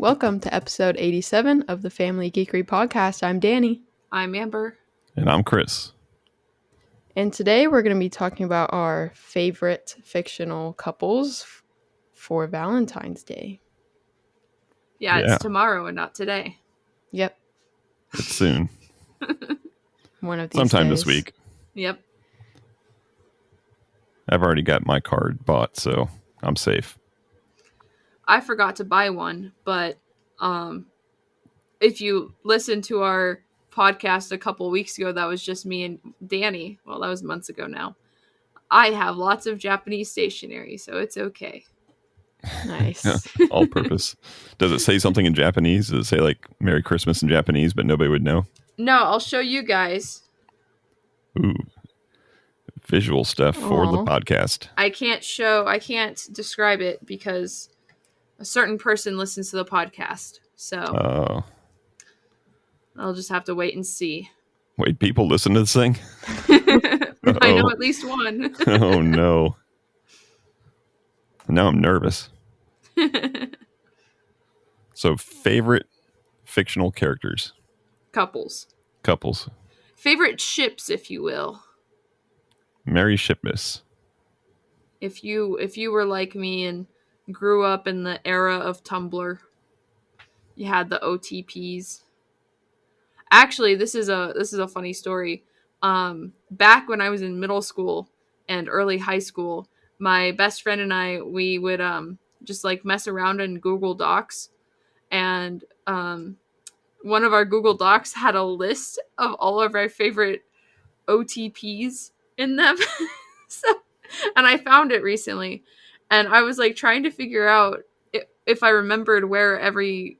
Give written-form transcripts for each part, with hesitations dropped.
Welcome to episode 87 of the Family Geekery Podcast. I'm Danny. I'm Amber. And I'm Chris. And today we're going to be talking about our favorite fictional couples for Valentine's Day. Yeah, it's tomorrow and not today. Yep. It's soon. One of these Sometime days. this week. Yep. I've already got my card bought, so I'm safe. I forgot to buy one, but if you listen to our podcast a couple weeks ago, that was just me and Danny. Well, that was months ago now. I have lots of Japanese stationery, so it's okay. Nice. All purpose. Does it say something in Japanese? Does it say like Merry Christmas in Japanese, but nobody would know? No, I'll show you guys. Ooh. Visual stuff for the Aw. podcast. I can't describe it because a certain person listens to the podcast. So Oh. I'll just have to wait and see. Wait, people listen to this thing? I know at least one. Oh, no. Now I'm nervous. So, favorite fictional characters? Couples. Favorite ships, if you will. Mary Shipmas. If you were like me and grew up in the era of Tumblr, you had the OTPs. Actually, this is a funny story. Back when I was in middle school and early high school, my best friend and I, we would just like mess around in Google Docs, and one of our Google Docs had a list of all of our favorite OTPs in them. And I found it recently, and I was like trying to figure out if I remembered where every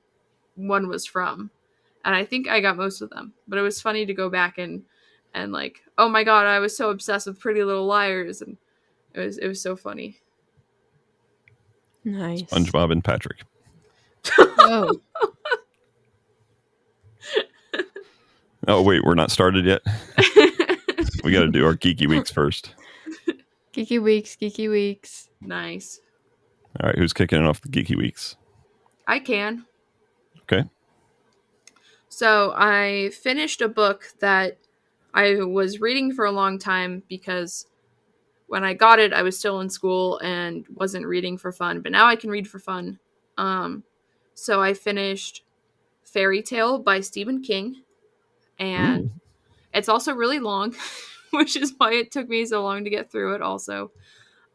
one was from, and I think I got most of them. But it was funny to go back and like, oh my god, I was so obsessed with Pretty Little Liars, and it was so funny. Nice. SpongeBob and Patrick. Oh. Oh, wait, we're not started yet? We got to do our Geeky Weeks first. Geeky Weeks. Nice. All right, who's kicking off the Geeky Weeks? I can. Okay. So I finished a book that I was reading for a long time because when I got it, I was still in school and wasn't reading for fun. But now I can read for fun. So I finished Fairy Tale by Stephen King. And it's also really long, which is why it took me so long to get through it also.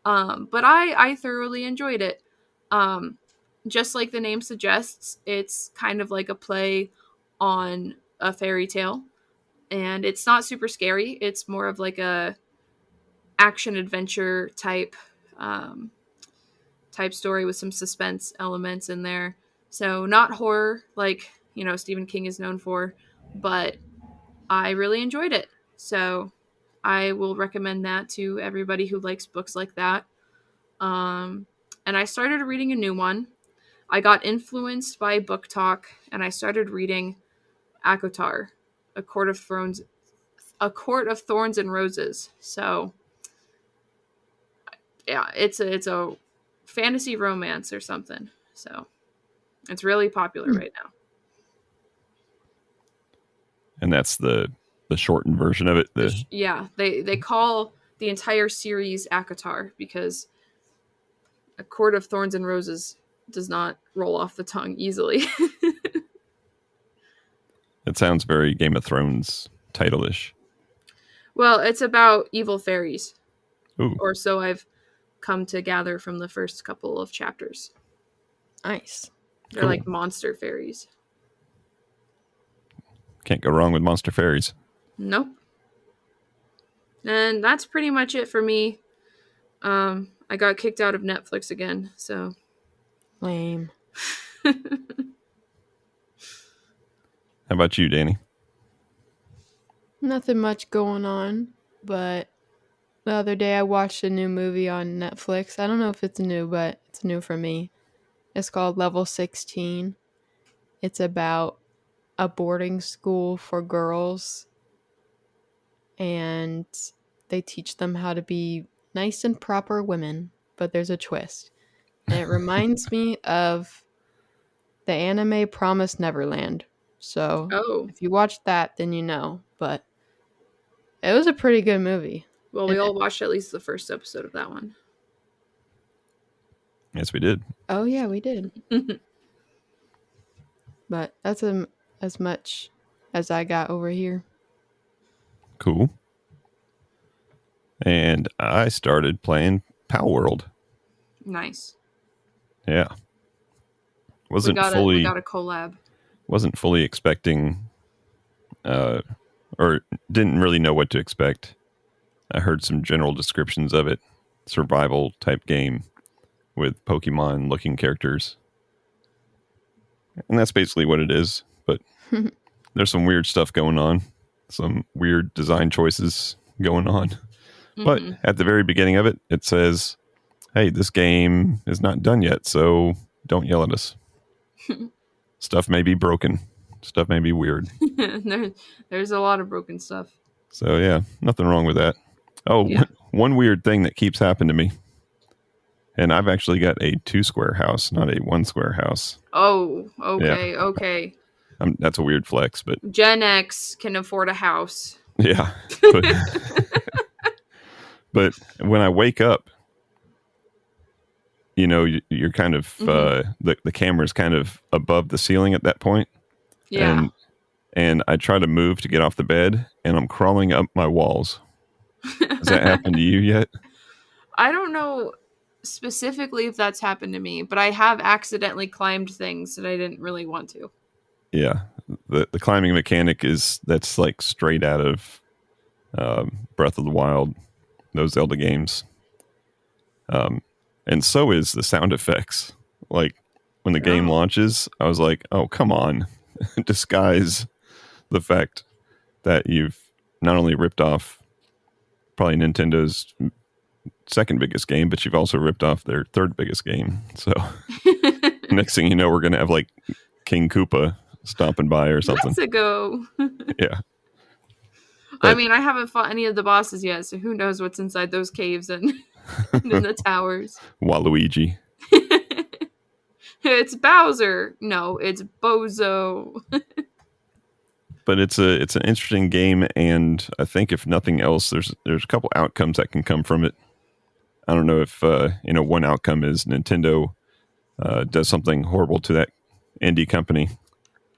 But I thoroughly enjoyed it. Just like the name suggests, it's kind of like a play on a fairy tale. And it's not super scary. It's more of like a action adventure type story with some suspense elements in there. So not horror like, Stephen King is known for, but I really enjoyed it. So I will recommend that to everybody who likes books like that. And I started reading a new one. I got influenced by Book Talk, and I started reading ACOTAR, A Court of Thorns and Roses. So yeah, it's a fantasy romance or something. So it's really popular right now. And that's the shortened version of it. Yeah, they call the entire series ACOTAR because A Court of Thorns and Roses does not roll off the tongue easily. It sounds very Game of Thrones title-ish. Well, it's about evil fairies. Ooh. Or so I've come to gather from the first couple of chapters. Nice. They're Cool. like monster fairies. Can't go wrong with monster fairies. Nope. And that's pretty much it for me. I got kicked out of Netflix again, so. Lame. How about you, Danny? Nothing much going on, but the other day I watched a new movie on Netflix. I don't know if it's new, but it's new for me. It's called Level 16. It's about a boarding school for girls, and they teach them how to be nice and proper women, but there's a twist. And it reminds me of the anime Promise Neverland. So Oh, if you watched that, then you know. But it was a pretty good movie. well, And we all watched at least the first episode of that one. Yes, we did. oh yeah, we did. But that's as much as I got over here. Cool. And I started playing Pal World. Nice. Yeah. We Wasn't got fully a collab. expecting or didn't really know what to expect. I heard some general descriptions of it. Survival type game with Pokemon looking characters. And that's basically what it is. But there's some weird stuff going on. Some weird design choices going on. But Mm-hmm. at the very beginning of it, it says, hey, this game is not done yet, so don't yell at us. Stuff may be broken. Stuff may be weird. There's a lot of broken stuff. So, yeah, nothing wrong with that. Oh, Yeah. one weird thing that keeps happening to me. And I've actually got a 2-square house, not a 1-square house. Oh, okay, okay. That's a weird flex, but Gen X can afford a house. yeah. But, but when I wake up, you know, you're kind of, the camera's kind of above the ceiling at that point. Yeah. And I try to move to get off the bed, and I'm crawling up my walls. Has that happened to you yet? I don't know specifically if that's happened to me, but I have accidentally climbed things that I didn't really want to. Yeah. The climbing mechanic that's like straight out of Breath of the Wild, those Zelda games. And so is the sound effects. Like when the game launches, I was like, oh, come on. Disguise the fact that you've not only ripped off probably Nintendo's second biggest game, but you've also ripped off their third biggest game. So next thing you know, we're going to have like King Koopa stomping by or something. Let's go. Yeah. I mean, I haven't fought any of the bosses yet, so who knows what's inside those caves and in the towers. Waluigi. It's Bowser. No, it's Bozo. But it's an interesting game, and I think if nothing else, there's a couple outcomes that can come from it. I don't know if one outcome is Nintendo does something horrible to that indie company.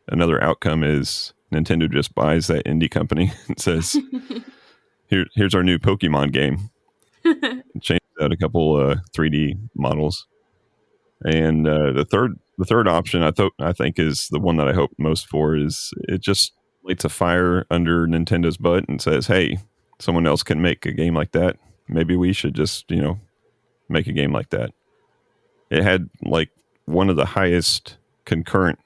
Another outcome is Nintendo just buys that indie company and says, here's our new Pokemon game. Changes out a couple 3D models. And the third option I think is the one that I hope most for is it just lights a fire under Nintendo's butt and says, hey, someone else can make a game like that. Maybe we should just, make a game like that. It had like one of the highest concurrent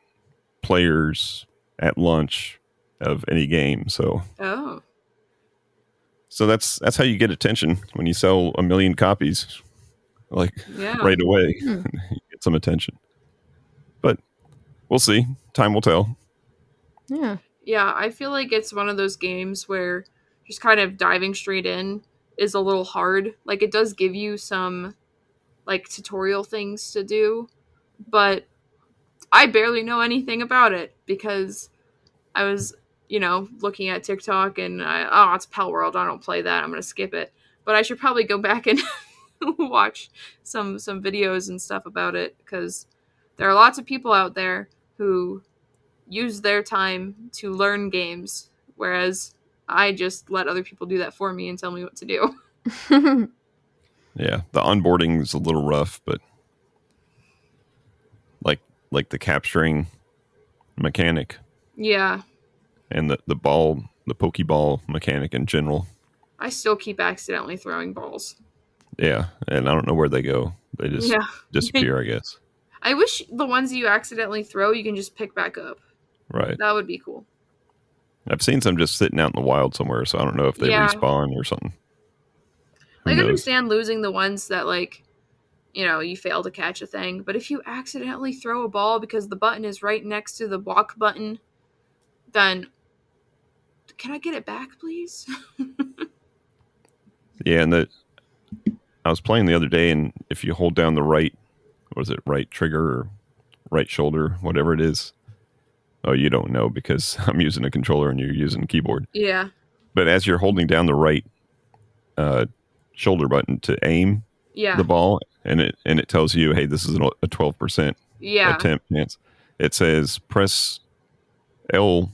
players at launch of any game. So that's how you get attention when you sell 1 million copies, like right away. You get some attention. But we'll see. Time will tell. Yeah. Yeah, I feel like it's one of those games where just kind of diving straight in is a little hard. Like, it does give you some, like, tutorial things to do, but I barely know anything about it because I was, looking at TikTok and it's Pal World. I don't play that. I'm going to skip it. But I should probably go back and watch some videos and stuff about it because there are lots of people out there who use their time to learn games, whereas I just let other people do that for me and tell me what to do. Yeah, the onboarding is a little rough, but like the capturing mechanic. Yeah. And the Pokeball mechanic in general. I still keep accidentally throwing balls. Yeah, and I don't know where they go. They just disappear, I guess. I wish the ones you accidentally throw, you can just pick back up. Right. That would be cool. I've seen some just sitting out in the wild somewhere, so I don't know if they respawn or something. I understand losing the ones that, like, you fail to catch a thing, but if you accidentally throw a ball because the button is right next to the walk button, then can I get it back, please? Yeah, and I was playing the other day, and if you hold down the right trigger or right shoulder, whatever it is. Oh, you don't know because I'm using a controller and you're using a keyboard. Yeah. But as you're holding down the right shoulder button to aim Yeah. the ball, and it tells you, hey, this is a 12% Yeah. attempt chance. It says press LT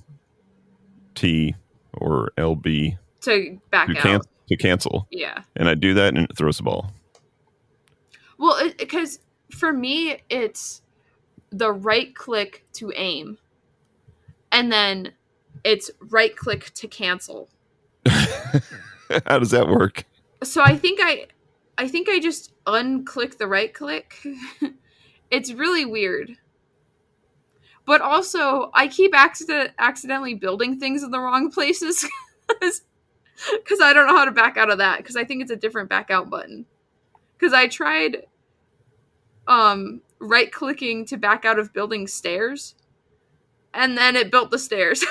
or LB To back out. to cancel. Yeah. And I do that and it throws the ball. Well, because for me, it's the right click to aim, and then it's right click to cancel. How does that work? So I think I just unclick the right click. It's really weird. But also, I keep accidentally building things in the wrong places because I don't know how to back out of that, because I think it's a different back out button. Because I tried right clicking to back out of building stairs, and then it built the stairs.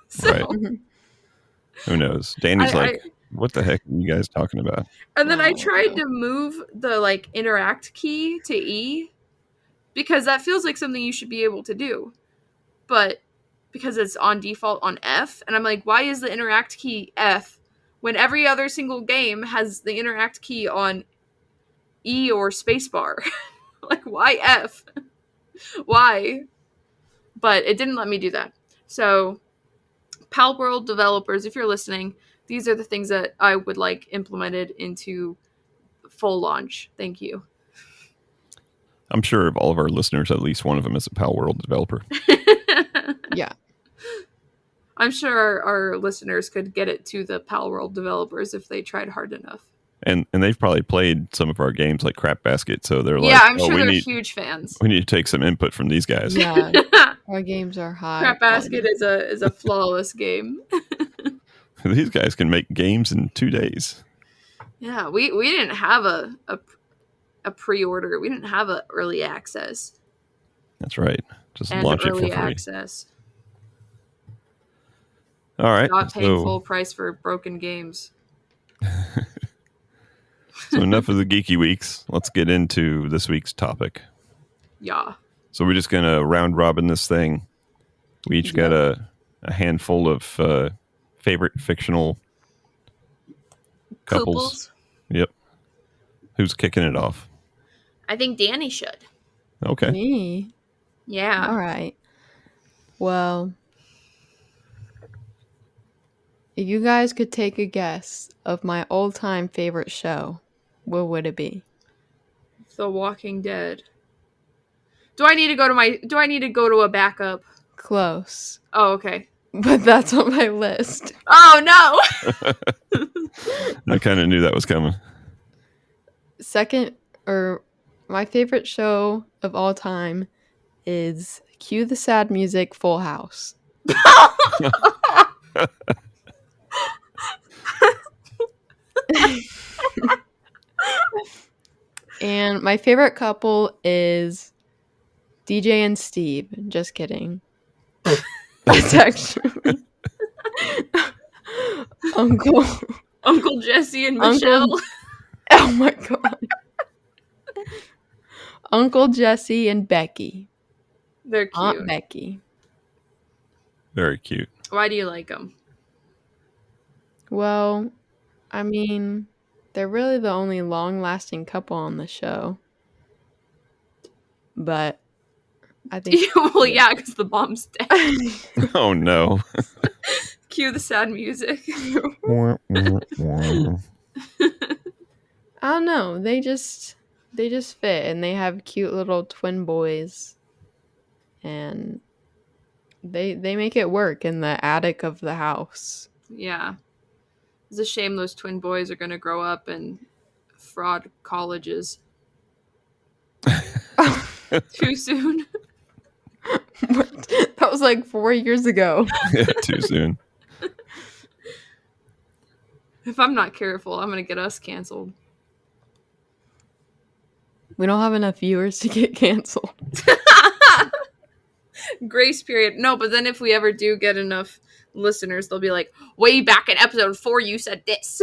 So Right. Who knows? Danny's what the heck are you guys talking about? And then I tried to move the like interact key to E, because that feels like something you should be able to do. But because it's on default on F, and I'm like, why is the interact key F when every other single game has the interact key on E or spacebar? Like, why F? Why? But it didn't let me do that. So, Pal World developers, if you're listening, these are the things that I would like implemented into full launch. Thank you. I'm sure of all of our listeners, at least one of them is a Pal World developer. Yeah. I'm sure our listeners could get it to the Pal World developers if they tried hard enough. And they've probably played some of our games like Crap Basket, so they're yeah, like, I'm sure they're huge fans. We need to take some input from these guys. Yeah. Our games are high. Crap Basket is a flawless game. These guys can make games in 2 days. Yeah, we didn't have a pre-order. We didn't have a early access. That's right. Just and launch it for early free. access. All right. Not paying full price for broken games. So enough of the geeky weeks. Let's get into this week's topic. Yeah. So we're just going to round robin this thing. We each got a handful of favorite fictional couples. Yep. Who's kicking it off? I think Danny should. Okay. Me? Yeah. All right. Well, if you guys could take a guess of my all-time favorite show, what would it be? The Walking Dead. Do I need to go to a backup? Close. Oh, okay. But that's on my list. Oh, no! I kind of knew that was coming. Second, or my favorite show of all time is Cue the Sad Music, Full House. And my favorite couple is DJ and Steve. Just kidding. It's actually Uncle Jesse and Michelle. Oh my god. Uncle Jesse and Becky. They're cute. Aunt Becky. Very cute. Why do you like them? Well, I mean, they're really the only long-lasting couple on the show. But I think... Well, yeah, because the mom's dead. Oh, no. Cue the sad music. I don't know. They just fit, and they have cute little twin boys. And they make it work in the attic of the house. Yeah. It's a shame those twin boys are going to grow up in fraud colleges. Too soon. That was like 4 years ago. Yeah, too soon. If I'm not careful, I'm going to get us canceled. We don't have enough viewers to get canceled. Grace period. No, but then if we ever do get enough listeners, they'll be like, way back in episode 4, you said this.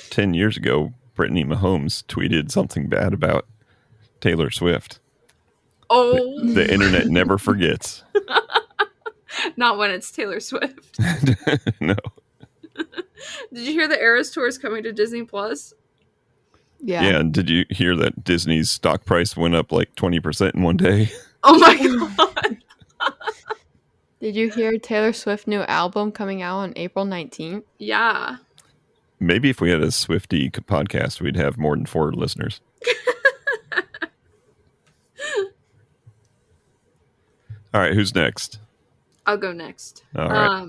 10 years ago, Brittany Mahomes tweeted something bad about Taylor Swift. Oh, The internet never forgets. not when it's Taylor Swift. No. Did you hear the Eras Tour is coming to Disney Plus? Yeah. And did you hear that Disney's stock price went up like 20% in one day? Oh my god. Did you hear Taylor Swift's new album coming out on April 19th? Yeah. Maybe if we had a Swiftie podcast, we'd have more than 4 listeners. All right, who's next? I'll go next. All right.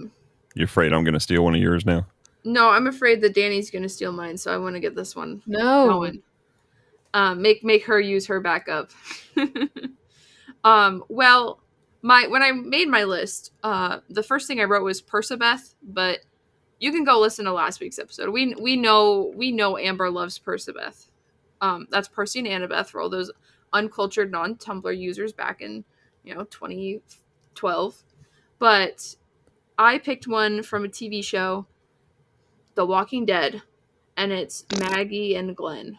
You afraid I'm going to steal one of yours now? No, I'm afraid that Danny's going to steal mine, so I want to get this one No. going. Make her use her backup. Well, when I made my list, the first thing I wrote was Persebeth, but you can go listen to last week's episode. We know Amber loves Persebeth. That's Percy and Annabeth for all those uncultured non-Tumblr users back in 2012. But I picked one from a TV show, The Walking Dead, and it's Maggie and Glenn.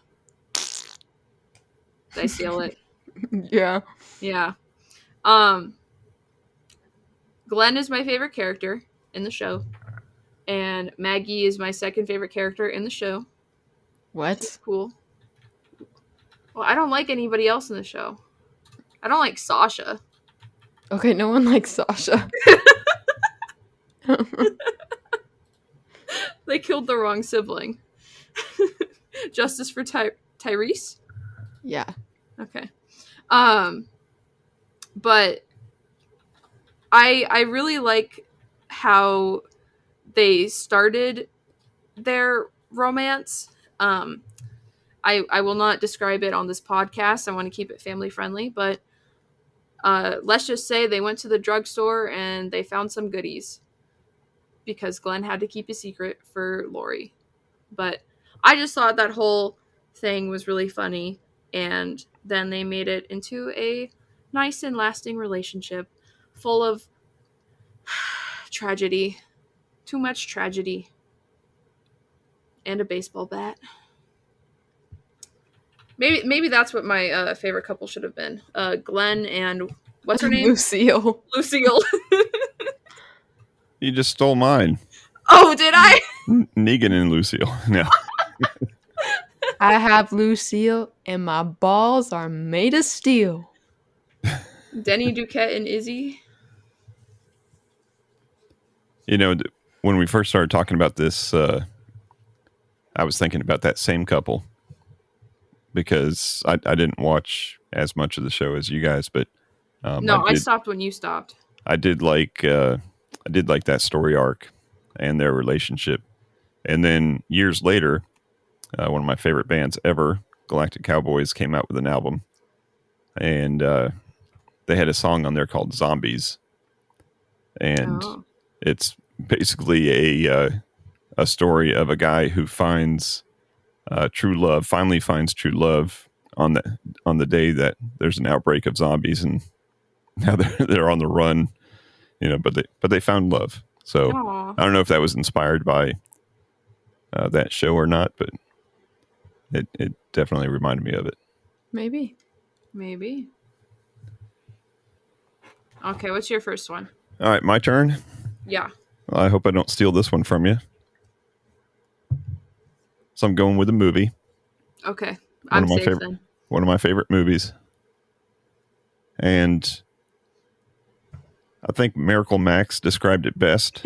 Did I steal it? Yeah. Yeah. Glenn is my favorite character in the show, and Maggie is my second favorite character in the show. What? She's cool. Well, I don't like anybody else in the show. I don't like Sasha. Okay, no one likes Sasha. They killed the wrong sibling. Justice for Tyrese? Yeah. Okay. But I really like how they started their romance. I will not describe it on this podcast. I want to keep it family friendly, but let's just say they went to the drugstore and they found some goodies because Glenn had to keep a secret for Lori. But I just thought that whole thing was really funny, and then they made it into a nice and lasting relationship full of tragedy. Too much tragedy. And a baseball bat. Maybe that's what my favorite couple should have been. Glenn and what's her name? Lucille. Lucille. You just stole mine. Oh, did I? Negan and Lucille. No. I have Lucille, and my balls are made of steel. Denny Duquette and Izzy. When we first started talking about this, I was thinking about that same couple because I didn't watch as much of the show as you guys, but I stopped when you stopped. I did like that story arc and their relationship, and then years later, one of my favorite bands ever, Galactic Cowboys, came out with an album, and they had a song on there called "Zombies," and it's basically a story of a guy who finds finally finds true love on the day that there's an outbreak of zombies, and now they're on the run, but they found love. So Aww. I don't know if that was inspired by that show or not, but it definitely reminded me of it. Maybe. Okay, what's your first one? All right, my turn. Yeah. Well, I hope I don't steal this one from you. So I'm going with a movie. Okay, I'm safe then. One of my favorite movies. And I think Miracle Max described it best.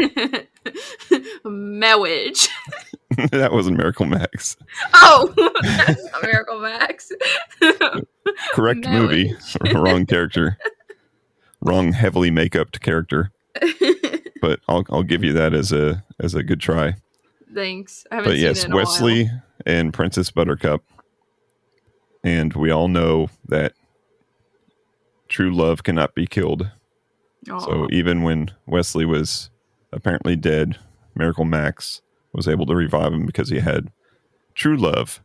Marriage. That wasn't Miracle Max. Oh, that's not Miracle Max. Correct movie. Wrong character. Wrong heavily make-upped character. But I'll give you that as a good try. Thanks. I haven't seen it in a Wesley while. and Princess Buttercup. And we all know that true love cannot be killed. Aww. So even when Wesley was apparently dead, Miracle Max was able to revive him because he had true love.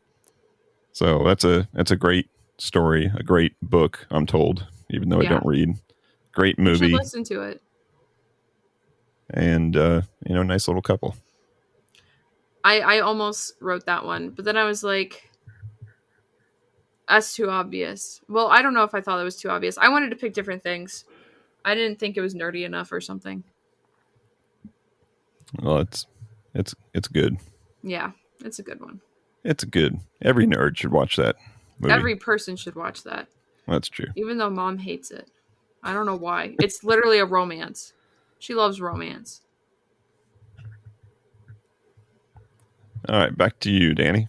So that's a great story, a great book, I'm told, even though I don't read. Great movie. You should listen to it. And nice little couple. I almost wrote that one, but then I was like, That's too obvious. Well, I don't know if I thought it was too obvious. I wanted to pick different things. I didn't think it was nerdy enough or something. Well, it's good. Yeah, it's a good one. It's good. Every nerd should watch that movie. Every person should watch that. That's true. Even though Mom hates it. I don't know why. It's literally a romance. She loves romance. All right, back to you, Danny.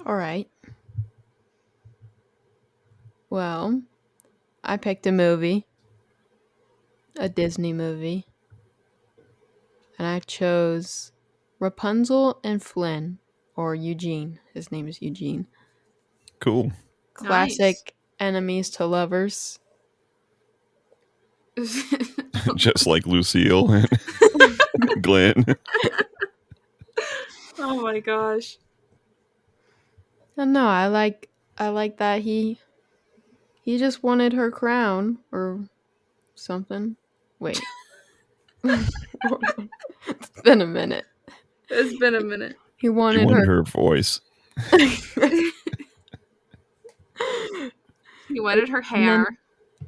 All right. Well, I picked a movie, a Disney movie, and I chose Rapunzel and Flynn, or Eugene. His name is Eugene. Cool. Classic enemies to lovers. Just like Lucille and Glenn. Oh my gosh. I don't know. I like that he just wanted her crown or something. Wait. It's been a minute. It's been a minute. He wanted her voice. He wanted her hair.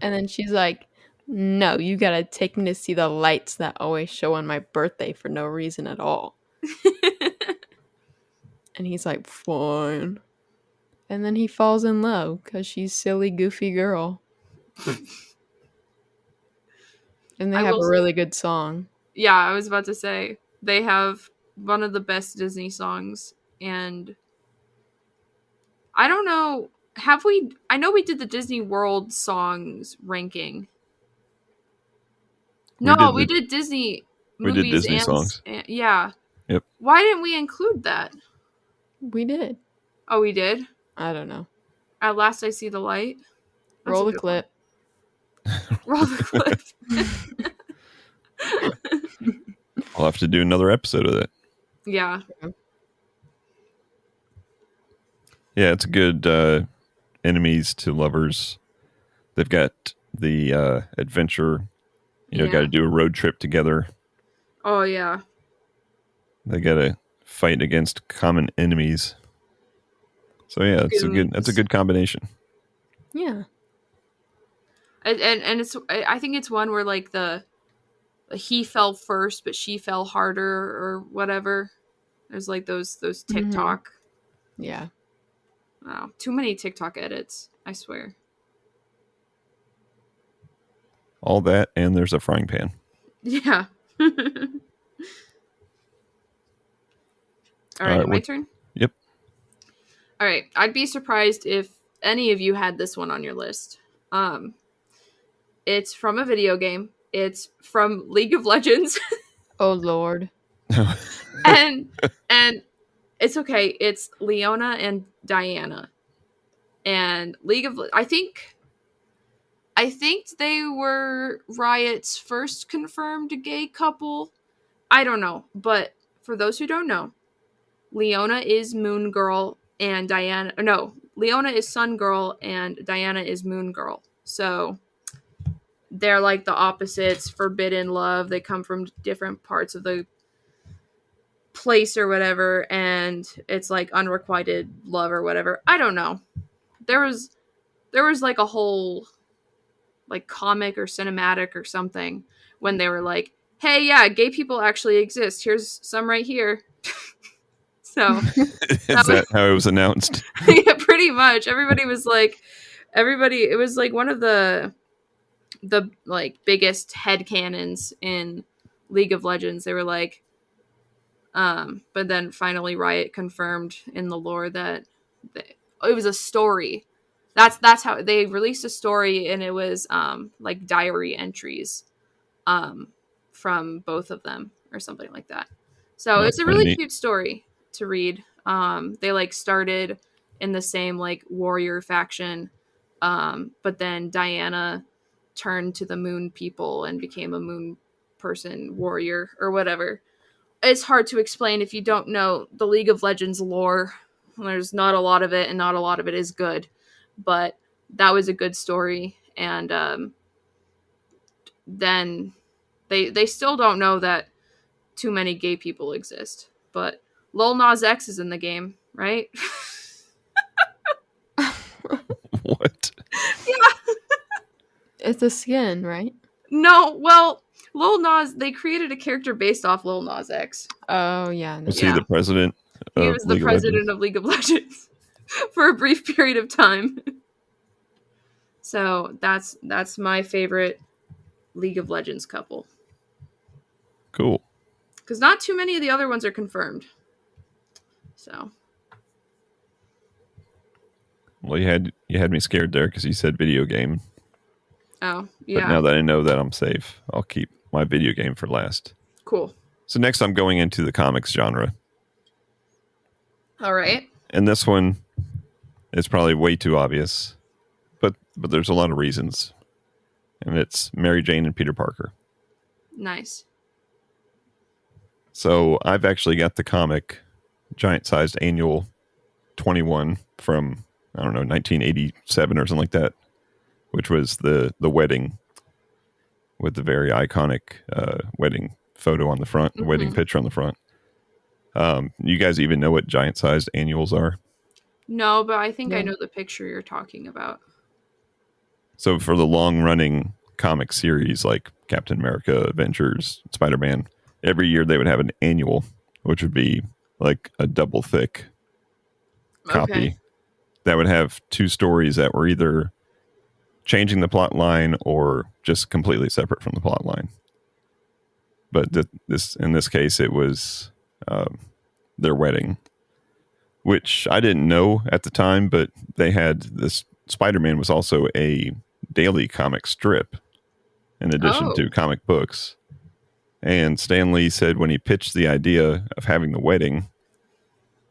And then she's like, no, you gotta take me to see the lights that always show on my birthday for no reason at all. And he's like, fine. And then he falls in love because she's silly, goofy girl. And they have a really good song. Yeah, I was about to say. They have one of the best Disney songs. And I don't know. I know we did the Disney World songs ranking. We did Disney movies. We did Disney songs. Yeah. Yep. Why didn't we include that? We did. Oh, we did? I don't know. At Last I See the Light. Roll the clip. Roll the clip. I'll have to do another episode of that. Yeah. Yeah, it's a good enemies to lovers. They've got the adventure. Got to do a road trip together. Oh, yeah. They got to fight against common enemies. So yeah, that's a good combination. Yeah. And I think it's one where like he fell first but she fell harder or whatever. There's like those TikTok. Mm-hmm. Yeah. Wow, too many TikTok edits, I swear. All that, and there's a frying pan. Yeah. All right, my turn? Yep. All right, I'd be surprised if any of you had this one on your list. It's from a video game. It's from League of Legends. Oh, Lord. and it's okay. It's Leona and Diana. And I think they were Riot's first confirmed gay couple. I don't know. But for those who don't know, Leona is Moon Girl and Leona is Sun Girl and Diana is Moon Girl. So they're like the opposites, forbidden love. They come from different parts of the place or whatever, and it's like unrequited love or whatever. I don't know. There was like a whole like comic or cinematic or something when they were like, hey, yeah, gay people actually exist. Here's some right here. So is that how it was announced? Yeah, pretty much. It was like one of the like biggest headcanons in League of Legends. They were like, but then finally Riot confirmed in the lore that it was a story. That's how they released a story, and it was like diary entries from both of them or something like that. So it's a really cute story to read. They like started in the same like warrior faction, but then Diana turned to the moon people and became a moon person warrior or whatever. It's hard to explain if you don't know the League of Legends lore. There's not a lot of it, and not a lot of it is good, but that was a good story. And then they still don't know that too many gay people exist, but Lil Nas X is in the game, right? What? Yeah. It's a skin, right? No, well, Lil Nas, they created a character based off Lil Nas X. Oh yeah, Was that's he Yeah. the president He of was the League of president Legends? of League of Legends for a brief period of time. So that's my favorite League of Legends couple. Cool. Because not too many of the other ones are confirmed. So Well, you had me scared there because you said video game. oh But yeah. now that I know that I'm safe, I'll keep my video game for last. Cool. So next, I'm going into the comics genre, All right. and this one is probably way too obvious, but there's a lot of reasons, and it's Mary Jane and Peter Parker. Nice. So I've actually got the comic, giant-sized annual 21 from, I don't know, 1987 or something like that, which was the wedding with the very iconic wedding photo on the front, the wedding picture on the front. You guys even know what giant-sized annuals are? No, but I think I No. know the picture you're talking about. So for the long-running comic series like Captain America, Avengers, Spider-Man, every year they would have an annual, which would be like a double thick copy Okay. that would have two stories that were either changing the plot line or just completely separate from the plot line. But this in this case, it was their wedding, which I didn't know at the time. But they had this. Spider-Man was also a daily comic strip in addition Oh. to comic books. And Stan Lee said when he pitched the idea of having the wedding,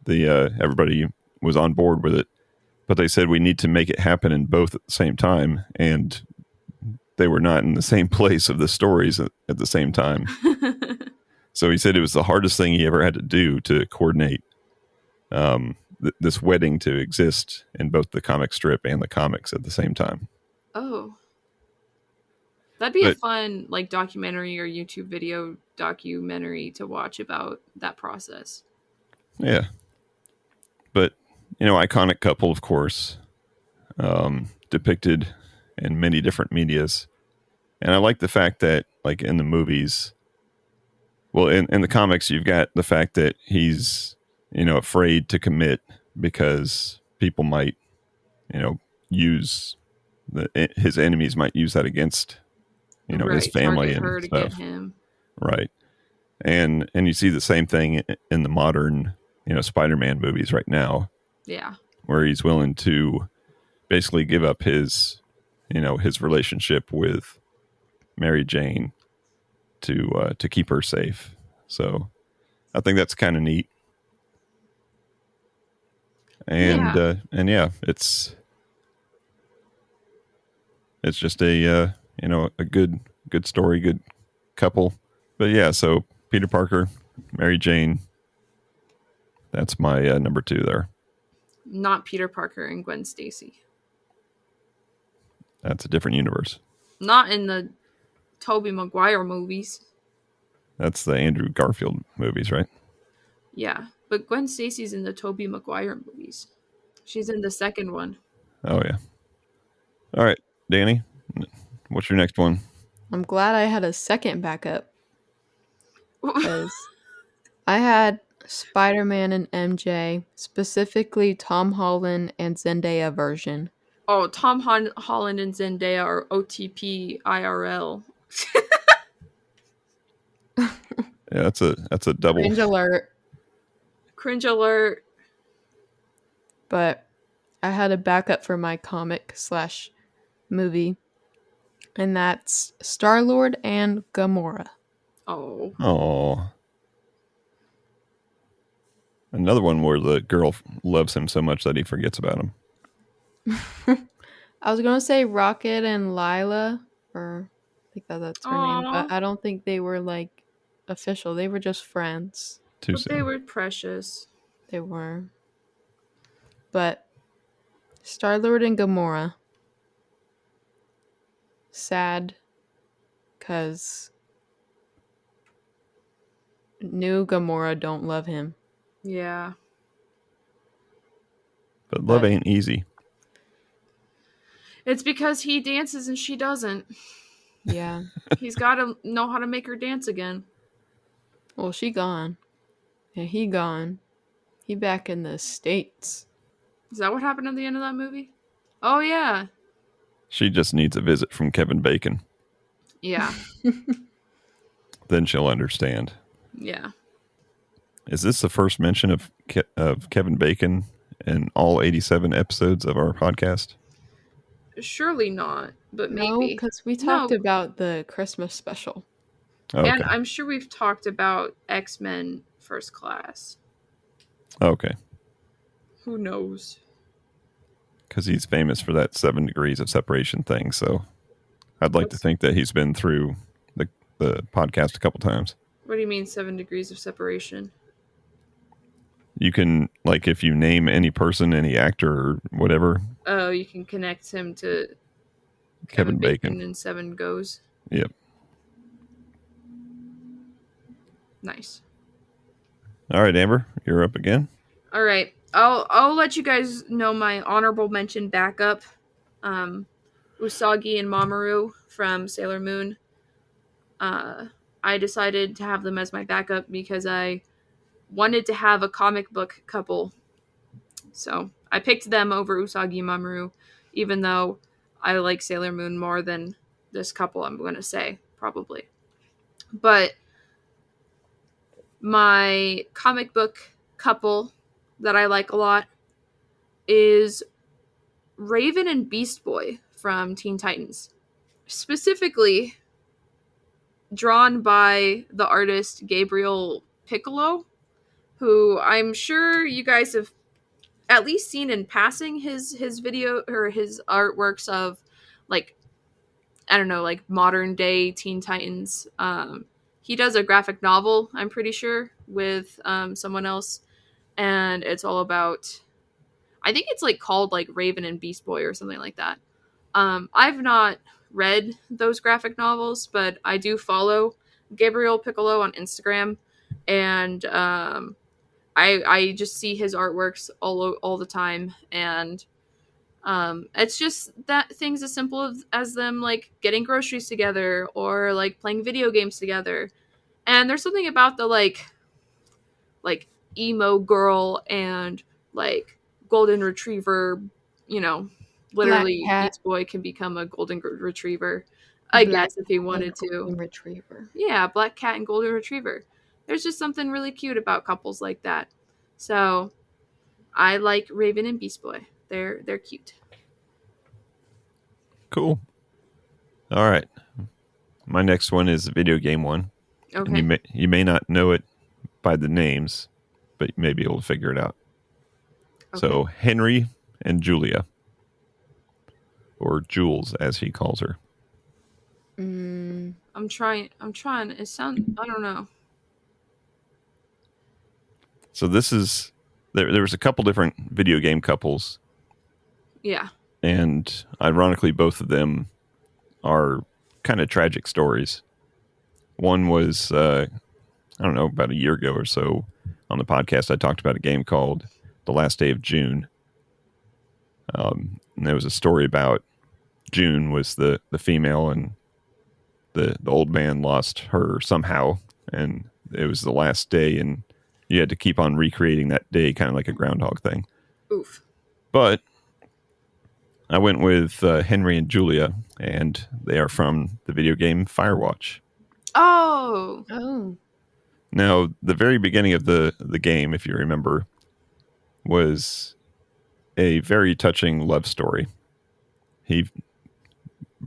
the everybody was on board with it, but they said we need to make it happen in both at the same time, and they were not in the same place of the stories at the same time. So he said it was the hardest thing he ever had to do to coordinate this wedding to exist in both the comic strip and the comics at the same time. Oh. That'd be a But fun like documentary or YouTube video documentary to watch about that process. yeah, but iconic couple, of course, depicted in many different medias. And I like the fact that, like in the movies, well, in the comics, you've got the fact that he's, afraid to commit because people might, use his enemies might use that against, his Right. family Target and her to get stuff. him. Right. And you see the same thing in the modern, Spider-Man movies right now, Yeah. where he's willing to basically give up his, his relationship with Mary Jane to keep her safe. So I think that's kind of neat. And Yeah. and yeah, it's just a a good story, good couple. But yeah, so Peter Parker, Mary Jane, that's my number 2 there. Not Peter Parker and Gwen Stacy. That's a different universe. Not in the Tobey Maguire movies. That's the Andrew Garfield movies, right? Yeah. But Gwen Stacy's in the Tobey Maguire movies. She's in the second one. Oh yeah. All right, Danny, what's your next one? I'm glad I had a second backup because I had Spider-Man and MJ, specifically Tom Holland and Zendaya version. Oh, Tom Holland and Zendaya are OTP IRL. Yeah, that's a double. Cringe alert. Cringe alert. But I had a backup for my comic slash movie, and that's Star-Lord and Gamora. Oh. Oh, another one where the girl loves him so much that he forgets about him. I was gonna say Rocket and Lila, or I think that's her name, Aw. but I don't think they were like official. They were just friends. Too But they soon. were precious. They were. But Star-Lord and Gamora. Sad, cause new Gamora don't love him. Yeah. But love But ain't easy. It's because he dances and she doesn't. Yeah. He's got to know how to make her dance again. Well, she gone. And he gone. He back in the States. Is that what happened at the end of that movie? Oh, yeah. She just needs a visit from Kevin Bacon. Yeah. Then she'll understand. Yeah. Is this the first mention of Kevin Bacon in all 87 episodes of our podcast? Surely not, but No, maybe. because we talked No, about the Christmas special. Okay. and I'm sure we've talked about X-Men First Class. Okay. Who knows? Because he's famous for that 7 degrees of separation thing. So I'd like to think that he's been through the podcast a couple times. What do you mean 7 degrees of separation? You can, like, if you name any person, any actor or whatever. Oh, you can connect him to Kevin Bacon. and 7 goes. Yep. Nice. All right, Amber, you're up again. All right. I'll let you guys know my honorable mention backup. Usagi and Mamoru from Sailor Moon. I decided to have them as my backup because I wanted to have a comic book couple. So I picked them over Usagi and Mamoru, even though I like Sailor Moon more than this couple, I'm going to say, probably. But my comic book couple that I like a lot is Raven and Beast Boy from Teen Titans. Specifically drawn by the artist Gabriel Piccolo, who I'm sure you guys have at least seen in passing his video or his artworks of, like, I don't know, like modern day Teen Titans. He does a graphic novel, I'm pretty sure, with someone else, and it's all about, I think it's like called like Raven and Beast Boy or something like that. I've not read those graphic novels, but I do follow Gabriel Piccolo on Instagram, and I just see his artworks all the time, and it's just that things as simple as them like getting groceries together or like playing video games together. And there's something about the like emo girl and like golden retriever, you know, literally Black cat. Beast Boy can become a golden retriever, I guess, if he wanted to. Golden retriever. Yeah, black cat and golden retriever. There's just something really cute about couples like that. So I like Raven and Beast Boy. They're cute. Cool. All right. My next one is a video game one. Okay. And you may not know it by the names, but you may be able to figure it out. Okay. So Henry and Julia, or Jules as he calls her. I'm trying. It sounds, I don't know. So this is, there was a couple different video game couples. Yeah. And ironically, both of them are kind of tragic stories. One was, I don't know, about a year ago or so on the podcast, I talked about a game called The Last Day of June. And there was a story about June was the female, and the old man lost her somehow, and it was the last day, and you had to keep on recreating that day, kind of like a Groundhog thing. Oof. But I went with Henry and Julia, and they are from the video game Firewatch. Oh. Now, the very beginning of the game, if you remember, was a very touching love story. He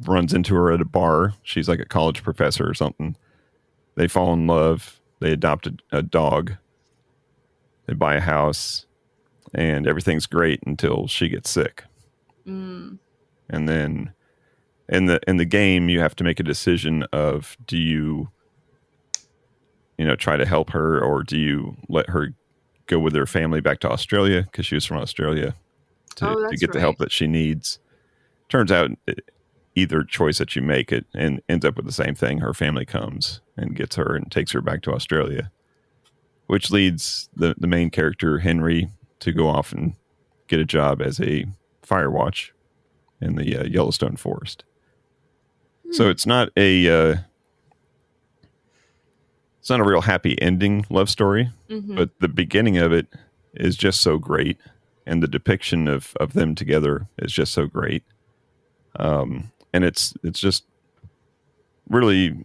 runs into her at a bar. She's like a college professor or something. They fall in love. They adopt a dog. They buy a house, and everything's great until she gets sick. And then in the game, you have to make a decision of, do you try to help her, or do you let her go with her family back to Australia, because she was from Australia, to get the help that she needs. Turns out either choice that you make, it and ends up with the same thing. Her family comes and gets her and takes her back to Australia, which leads the main character, Henry, to go off and get a job as a Firewatch. in the Yellowstone forest. So it's not a real happy ending love story, but the beginning of it is just so great, and the depiction of them together is just so great. And it's just really,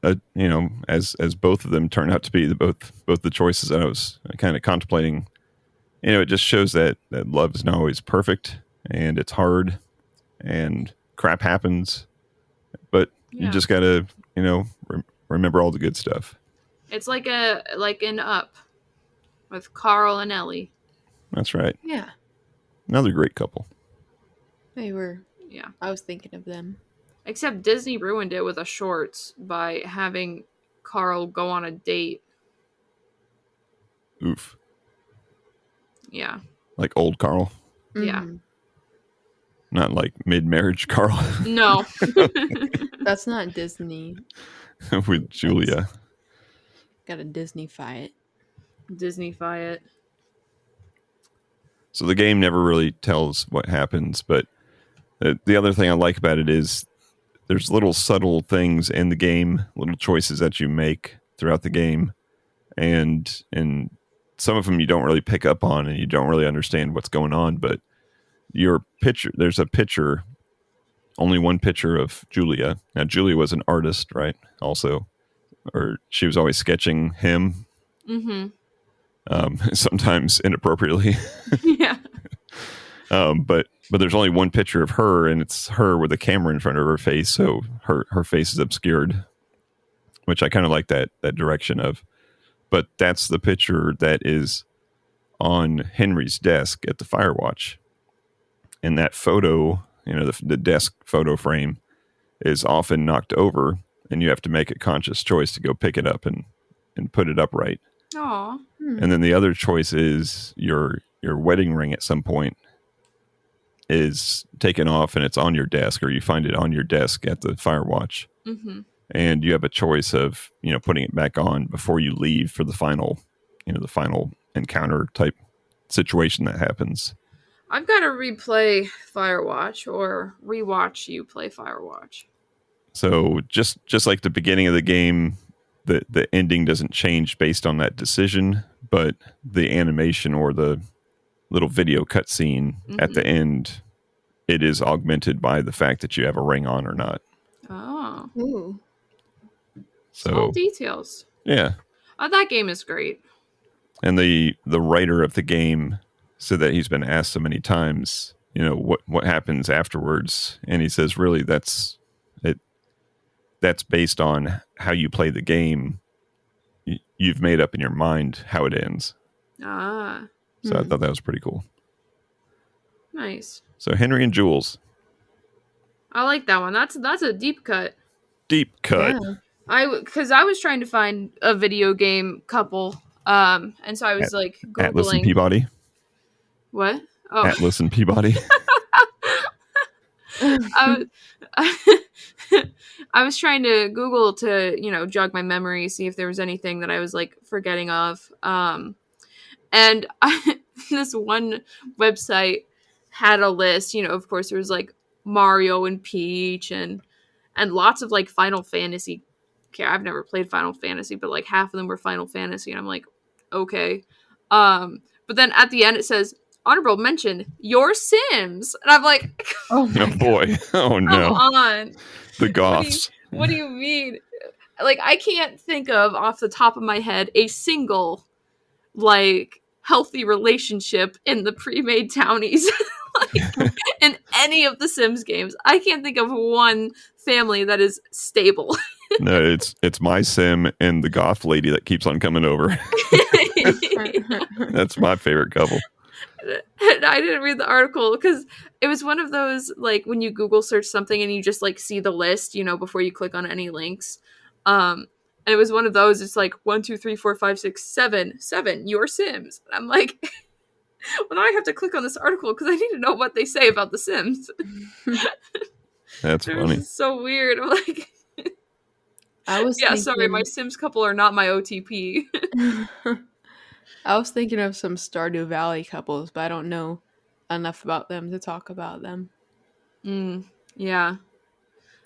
as both of them turn out to be both the choices that I was kind of contemplating. It just shows that love is not always perfect, and it's hard, and crap happens, but you just gotta remember all the good stuff. It's like an Up with Carl and Ellie. That's right. Yeah. Another great couple. They were. Yeah. I was thinking of them. Except Disney ruined it with a shorts by having Carl go on a date. Oof. Yeah. Like old Carl. Yeah. Not like mid-marriage Carl. No. That's not Disney. With Julia. Gotta Disney-fy it. Disney-fy it. So the game never really tells what happens, but the other thing I like about it is there's little subtle things in the game, little choices that you make throughout the game, and some of them you don't really pick up on, and you don't really understand what's going on. But there's a picture, only one picture of Julia. Now Julia was an artist, right? Also, or she was always sketching him. Sometimes inappropriately. Yeah. But there's only one picture of her, and it's her with a camera in front of her face, so her face is obscured, which I kind of like that direction of. But that's the picture that is on Henry's desk at the Firewatch, and that photo, the desk photo frame, is often knocked over, and you have to make a conscious choice to go pick it up and put it upright. Aw. And then the other choice is your wedding ring at some point is taken off and it's on your desk, or you find it on your desk at the Firewatch. And you have a choice of, putting it back on before you leave for the final encounter type situation that happens. I've got to replay Firewatch or rewatch you play Firewatch. So just like the beginning of the game, the ending doesn't change based on that decision, but the animation or the little video cutscene at the end, it is augmented by the fact that you have a ring on or not. Oh. Ooh. So Small details. Yeah. Oh, that game is great. And the writer of the game said that he's been asked so many times, what happens afterwards, and he says, really, that's based on how you play the game. You've made up in your mind how it ends. Ah. So I thought that was pretty cool. Nice. So Henry and Jules. I like that one. That's a deep cut. Deep cut. Yeah. Because I was trying to find a video game couple, and so I was Googling. Atlas and Peabody. What? Oh. Atlas and Peabody. I was trying to Google to, jog my memory, see if there was anything that I was forgetting of. And this one website had a list, of course there was Mario and Peach and lots of Final Fantasy. Okay, I've never played Final Fantasy, but half of them were Final Fantasy, and I'm like, okay. But then at the end it says, honorable mention, Your Sims. And I'm like, oh boy. Oh no. Come on. The goths. What do you mean? I can't think of off the top of my head a single healthy relationship in the pre-made townies in any of the Sims games. I can't think of one family that is stable. No, it's my sim and the goth lady that keeps on coming over. That's my favorite couple. I didn't read the article because it was one of those when you Google search something and you just see the list, before you click on any links. And it was one of those. It's 1, 2, 3, 4, 5, 6, 7, Your Sims. And I'm like, well, now I have to click on this article because I need to know what they say about the Sims. That's funny. It's so weird. I'm like, sorry, my Sims couple are not my OTP. I was thinking of some Stardew Valley couples, but I don't know enough about them to talk about them. Yeah.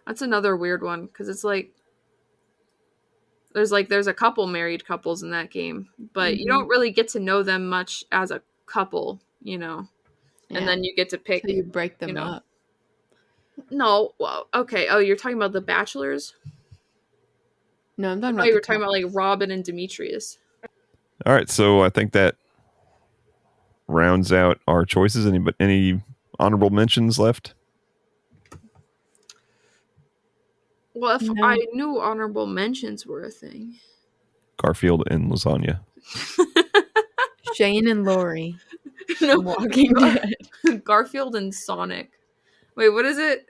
That's another weird one because it's like there's a couple married couples in that game, but you don't really get to know them much as a couple, And Yeah. then you get to So pick, you break them up. No, well, okay. Oh, you're talking about the Bachelors? No, I'm I talking thought about you the were talking about like Robin and Demetrius. All right, so I think that rounds out our choices. Any honorable mentions left? Well, if No. I knew honorable mentions were a thing. Garfield and lasagna. Shane and Lori No, from Walking Dead. Garfield and Sonic. Wait, what is it?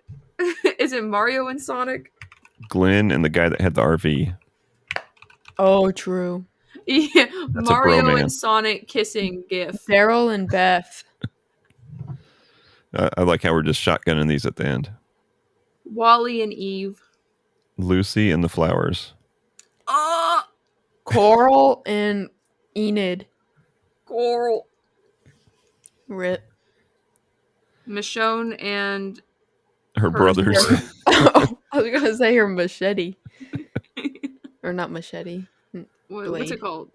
Is it Mario and Sonic? Glenn and the guy that had the RV. Oh, true. Yeah, That's a Mario and bromance. Sonic kissing gif. Daryl and Beth. I like how we're just shotgunning these at the end. Wally and Eve. Lucy and the flowers. Coral and Enid. Coral. Rip. Michonne and Her brothers. Oh, I was gonna say her machete. Or not machete. what's it Blade. called?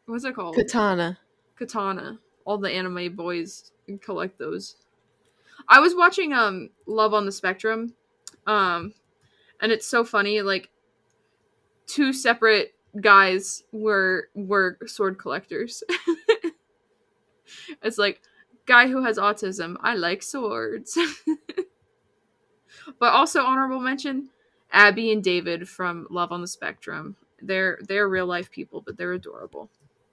What's it called? Katana. Katana. All the anime boys collect those. I was watching Love on the Spectrum, and it's so funny. Like, two separate guys were sword collectors. It's like, guy who has autism. I like swords. But also honorable mention, Abby and David from Love on the Spectrum. They're real life people, but they're adorable.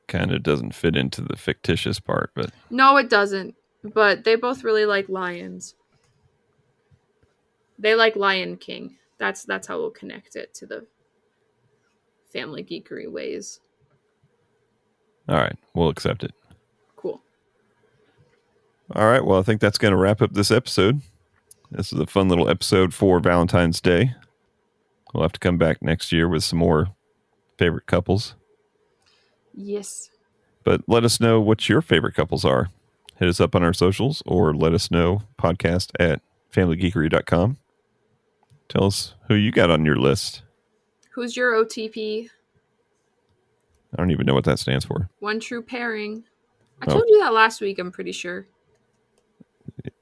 Kind of doesn't fit into the fictitious part, but No, it doesn't. But they both really like lions. They like Lion King. That's how we'll connect it to the family geekery ways. all right, we'll accept it. Cool. All right, well, I think that's going to wrap up this episode. This is a fun little episode for Valentine's Day. We'll have to come back next year with some more favorite couples. Yes. But let us know what your favorite couples are. Hit us up on our socials or let us know, podcast at familygeekery.com. Tell us who you got on your list. Who's your OTP? I don't even know what that stands for. One true pairing. I told you that last week, I'm pretty sure.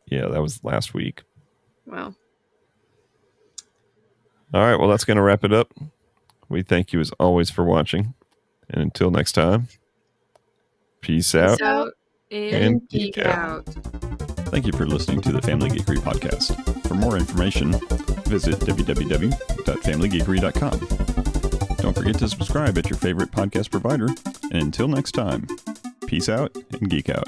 Yeah, that was last week. Well. All right, well, that's going to wrap it up. We thank you as always for watching. And until next time, peace out And geek out. Thank you for listening to the Family Geekery podcast. For more information, visit www.familygeekery.com. Don't forget to subscribe at your favorite podcast provider. And until next time, peace out and geek out.